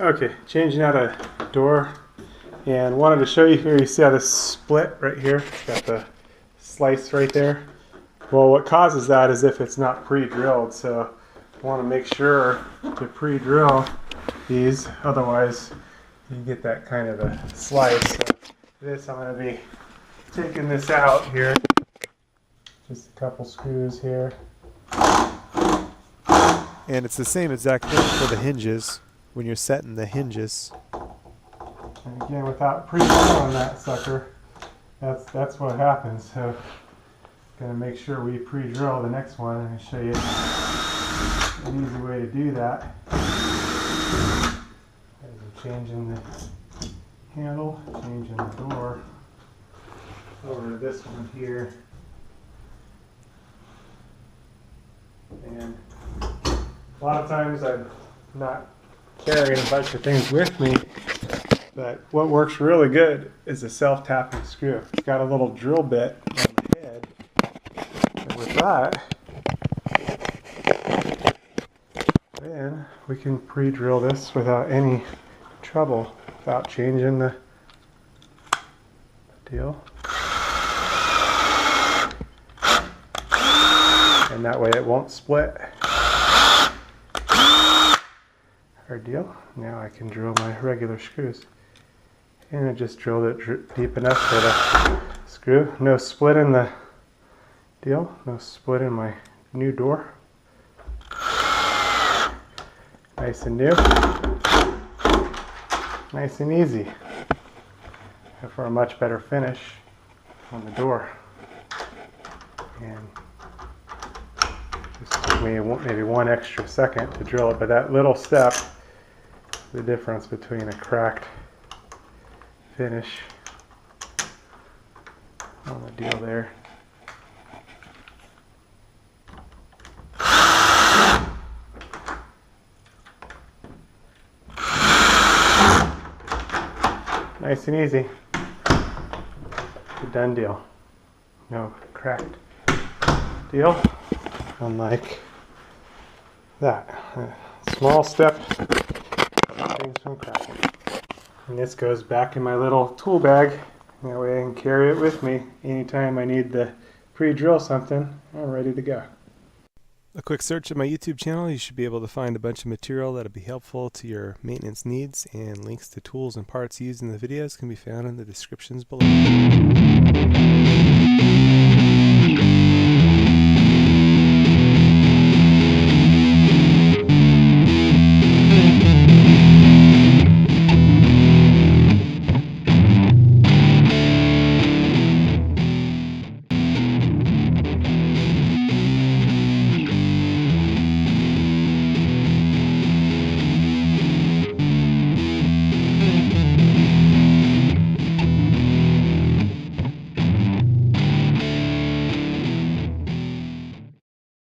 Okay, changing out a door, and wanted to show you here. You see how this split right here? It's got the slice right there. Well, what causes that is if it's not pre-drilled, so I want to make sure to pre-drill these, otherwise you get that kind of a slice. So this, I'm going to be taking this out here. Just a couple screws here. And it's the same exact thing for the hinges when you're setting the hinges. And again, without pre-drilling that sucker, that's what happens. So, gonna make sure we pre-drill the next one, and I'll show you an easy way to do that. As I'm changing the handle, changing the door over to this one here, and a lot of times I'm not carrying a bunch of things with me, but what works really good is a self-tapping screw. It's got a little drill bit on the head, and with that, then we can pre-drill this without any trouble, without changing the deal. And that way it won't split. Our deal. Now I can drill my regular screws. And I just drilled it deep enough for the screw. No split in the deal. No split in my new door. Nice and new. Nice and easy. And for a much better finish on the door. And just took me maybe one extra second to drill it, but that little step, the difference between a cracked finish on the deal there. Nice and easy. A done deal. No cracked deal. Unlike that. A small step. Things from cracking. And this goes back in my little tool bag. That way I can carry it with me anytime I need to pre-drill something. I'm ready to go. A quick search of my YouTube channel, you should be able to find a bunch of material that'll be helpful to your maintenance needs, and links to tools and parts used in the videos can be found in the descriptions below.